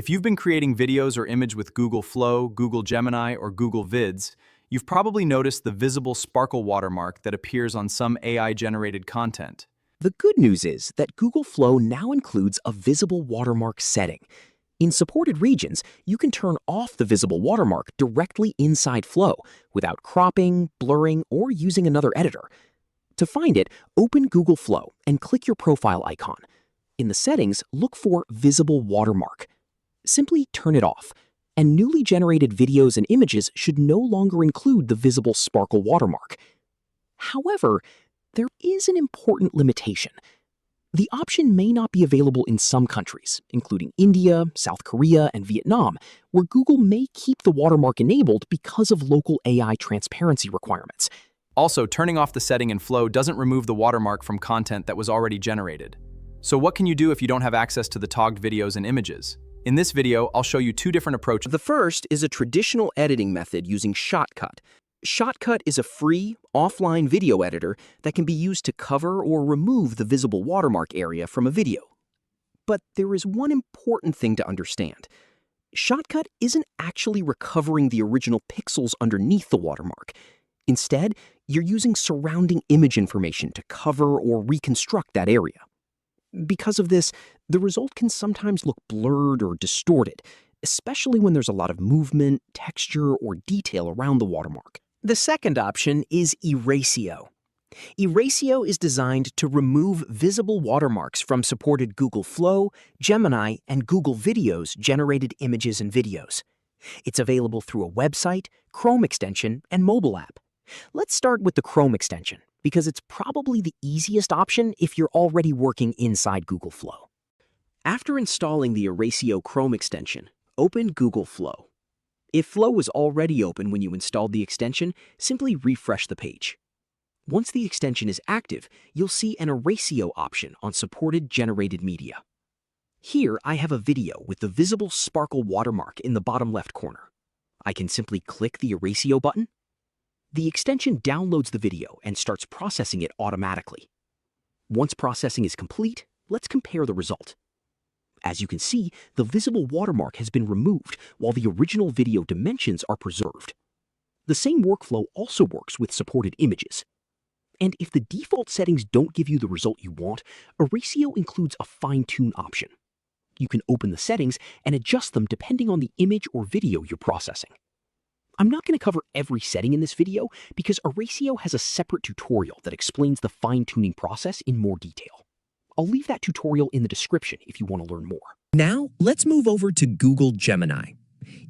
If you've been creating videos or image with Google Flow, Google Gemini, or Google Vids, you've probably noticed the visible sparkle watermark that appears on some AI-generated content. The good news is that Google Flow now includes a visible watermark setting. In supported regions, you can turn off the visible watermark directly inside Flow without cropping, blurring, or using another editor. To find it, open Google Flow and click your profile icon. In the settings, look for Visible Watermark. Simply turn it off, and newly generated videos and images should no longer include the visible sparkle watermark. However, there is an important limitation. The option may not be available in some countries, including India, South Korea, and Vietnam, where Google may keep the watermark enabled because of local AI transparency requirements. Also, turning off the setting in Flow doesn't remove the watermark from content that was already generated. So what can you do if you don't have access to the tagged videos and images? In this video, I'll show you two different approaches. The first is a traditional editing method using Shotcut. Shotcut is a free, offline video editor that can be used to cover or remove the visible watermark area from a video. But there is one important thing to understand. Shotcut isn't actually recovering the original pixels underneath the watermark. Instead, you're using surrounding image information to cover or reconstruct that area. Because of this, the result can sometimes look blurred or distorted, especially when there's a lot of movement, texture, or detail around the watermark. The second option is Erasio. Erasio is designed to remove visible watermarks from supported Google Flow, Gemini, and Google Videos generated images and videos. It's available through a website, Chrome extension, and mobile app. Let's start with the Chrome extension, because it's probably the easiest option if you're already working inside Google Flow. After installing the Erasio Chrome extension, open Google Flow. If Flow was already open when you installed the extension, simply refresh the page. Once the extension is active, you'll see an Erasio option on supported generated media. Here, I have a video with the visible sparkle watermark in the bottom left corner. I can simply click the Erasio button. The extension downloads the video and starts processing it automatically. Once processing is complete, let's compare the result. As you can see, the visible watermark has been removed while the original video dimensions are preserved. The same workflow also works with supported images. And if the default settings don't give you the result you want, Erasio includes a fine-tune option. You can open the settings and adjust them depending on the image or video you're processing. I'm not going to cover every setting in this video because Erasio has a separate tutorial that explains the fine-tuning process in more detail. I'll leave that tutorial in the description if you want to learn more. Now, let's move over to Google Gemini.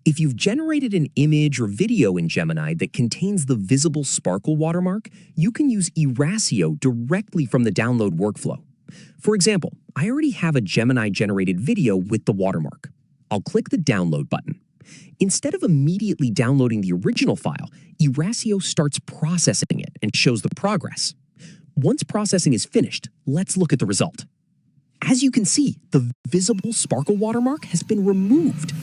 If you've generated an image or video in Gemini that contains the visible sparkle watermark, you can use Erasio directly from the download workflow. For example, I already have a Gemini-generated video with the watermark. I'll click the download button. Instead of immediately downloading the original file, Erasio starts processing it and shows the progress. Once processing is finished, let's look at the result. As you can see, the visible sparkle watermark has been removed.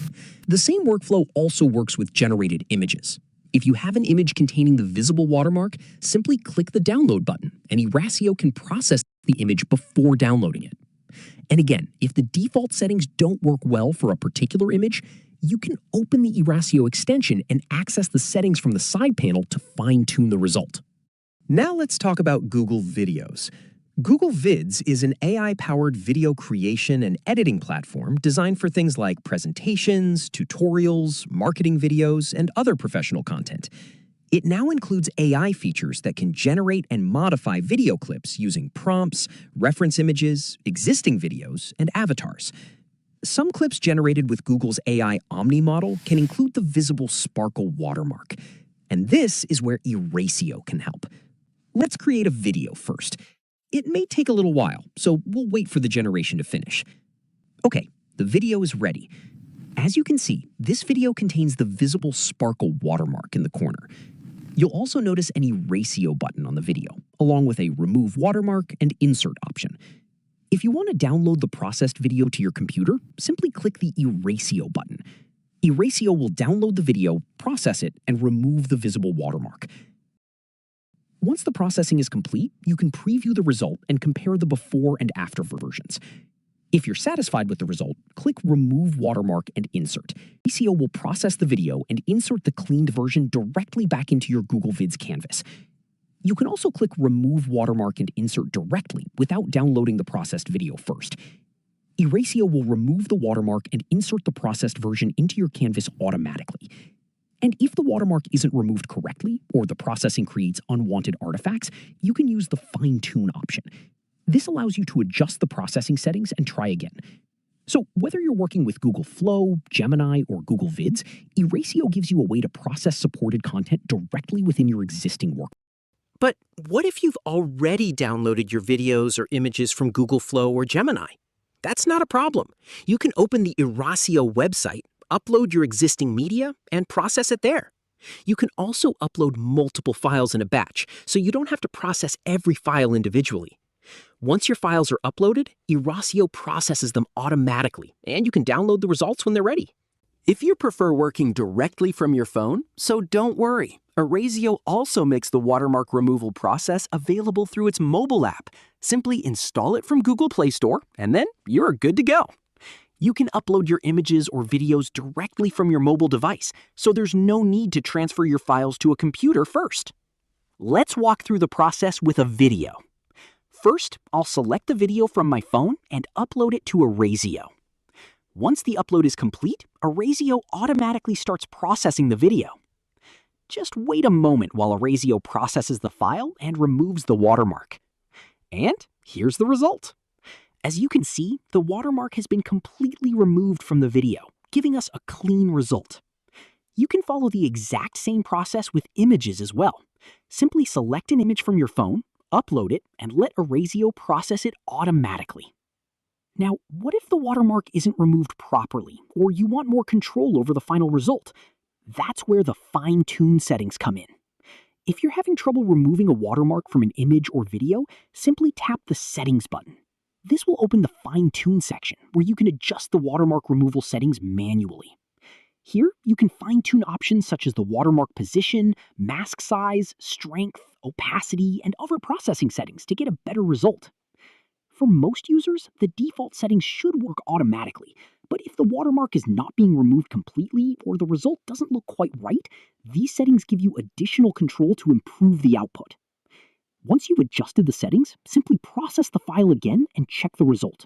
The same workflow also works with generated images. If you have an image containing the visible watermark, simply click the download button, and Erasio can process the image before downloading it. And again, if the default settings don't work well for a particular image, you can open the Erasio extension and access the settings from the side panel to fine-tune the result. Now let's talk about Google Videos. Google Vids is an AI-powered video creation and editing platform designed for things like presentations, tutorials, marketing videos, and other professional content. It now includes AI features that can generate and modify video clips using prompts, reference images, existing videos, and avatars. Some clips generated with Google's AI Omni model can include the visible sparkle watermark. And this is where Erasio can help. Let's create a video first. It may take a little while, so we'll wait for the generation to finish. Okay, the video is ready. As you can see, this video contains the visible sparkle watermark in the corner. You'll also notice an Erasio button on the video, along with a remove watermark and insert option. If you want to download the processed video to your computer, simply click the Erasio button. Erasio will download the video, process it, and remove the visible watermark. Once the processing is complete, you can preview the result and compare the before and after versions. If you're satisfied with the result, click Remove Watermark and Insert. Erasio will process the video and insert the cleaned version directly back into your Google Vids canvas. You can also click Remove Watermark and Insert directly without downloading the processed video first. Erasio will remove the watermark and insert the processed version into your canvas automatically. And if the watermark isn't removed correctly or the processing creates unwanted artifacts, you can use the fine-tune option. This allows you to adjust the processing settings and try again. So whether you're working with Google Flow, Gemini, or Google Vids, Erasio gives you a way to process supported content directly within your existing work. But what if you've already downloaded your videos or images from Google Flow or Gemini? That's not a problem. You can open the Erasio website, upload your existing media, and process it there. You can also upload multiple files in a batch, so you don't have to process every file individually. Once your files are uploaded, Erasio processes them automatically, and you can download the results when they're ready. If you prefer working directly from your phone, so don't worry. Erasio also makes the watermark removal process available through its mobile app. Simply install it from Google Play Store, and then you're good to go. You can upload your images or videos directly from your mobile device, so there's no need to transfer your files to a computer first. Let's walk through the process with a video. First, I'll select the video from my phone and upload it to Erasio. Once the upload is complete, Erasio automatically starts processing the video. Just wait a moment while Erasio processes the file and removes the watermark. And here's the result. As you can see, the watermark has been completely removed from the video, giving us a clean result. You can follow the exact same process with images as well. Simply select an image from your phone, upload it, and let Erasio process it automatically. Now, what if the watermark isn't removed properly, or you want more control over the final result? That's where the fine-tune settings come in. If you're having trouble removing a watermark from an image or video, simply tap the Settings button. This will open the fine-tune section, where you can adjust the watermark removal settings manually. Here, you can fine-tune options such as the watermark position, mask size, strength, opacity, and other processing settings to get a better result. For most users, the default settings should work automatically, but if the watermark is not being removed completely or the result doesn't look quite right, these settings give you additional control to improve the output. Once you've adjusted the settings, simply process the file again and check the result.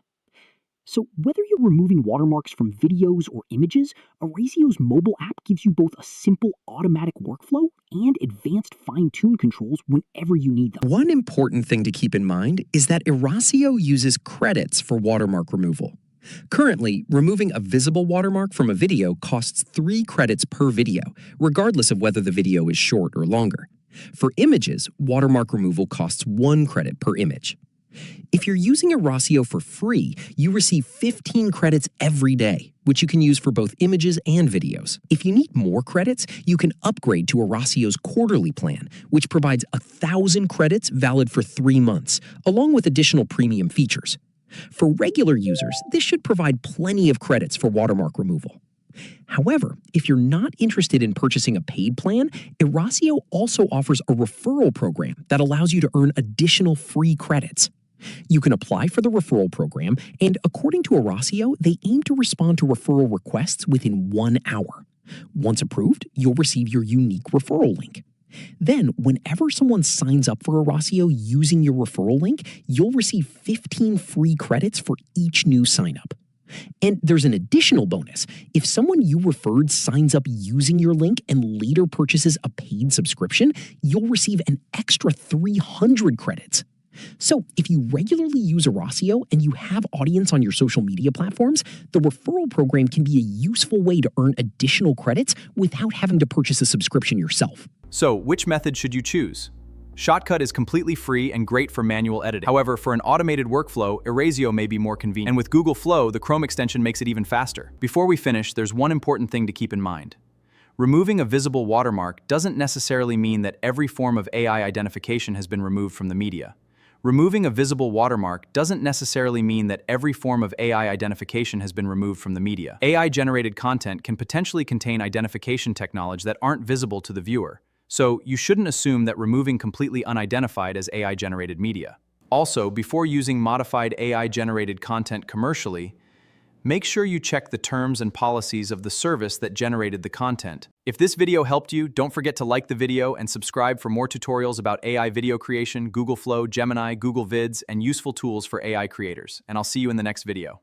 So whether you're removing watermarks from videos or images, Erasio's mobile app gives you both a simple automatic workflow and advanced fine-tune controls whenever you need them. One important thing to keep in mind is that Erasio uses credits for watermark removal. Currently, removing a visible watermark from a video costs 3 credits per video, regardless of whether the video is short or longer. For images, watermark removal costs 1 credit per image. If you're using Erasio for free, you receive 15 credits every day, which you can use for both images and videos. If you need more credits, you can upgrade to Erasio's quarterly plan, which provides 1,000 credits valid for 3 months, along with additional premium features. For regular users, this should provide plenty of credits for watermark removal. However, if you're not interested in purchasing a paid plan, Erasio also offers a referral program that allows you to earn additional free credits. You can apply for the referral program, and according to Erasio, they aim to respond to referral requests within 1 hour. Once approved, you'll receive your unique referral link. Then, whenever someone signs up for Erasio using your referral link, you'll receive 15 free credits for each new sign-up. And there's an additional bonus. If someone you referred signs up using your link and later purchases a paid subscription, you'll receive an extra 300 credits. So, if you regularly use Erasio and you have audience on your social media platforms, the referral program can be a useful way to earn additional credits without having to purchase a subscription yourself. So, which method should you choose? Shotcut is completely free and great for manual editing. However, for an automated workflow, Erasio may be more convenient. And with Google Flow, the Chrome extension makes it even faster. Before we finish, there's one important thing to keep in mind. Removing a visible watermark doesn't necessarily mean that every form of AI identification has been removed from the media. Removing a visible watermark doesn't necessarily mean that every form of AI identification has been removed from the media. AI-generated content can potentially contain identification technology that aren't visible to the viewer, so you shouldn't assume that removing completely unidentified as AI-generated media. Also, before using modified AI-generated content commercially, make sure you check the terms and policies of the service that generated the content. If this video helped you, don't forget to like the video and subscribe for more tutorials about AI video creation, Google Flow, Gemini, Google Vids, and useful tools for AI creators. And I'll see you in the next video.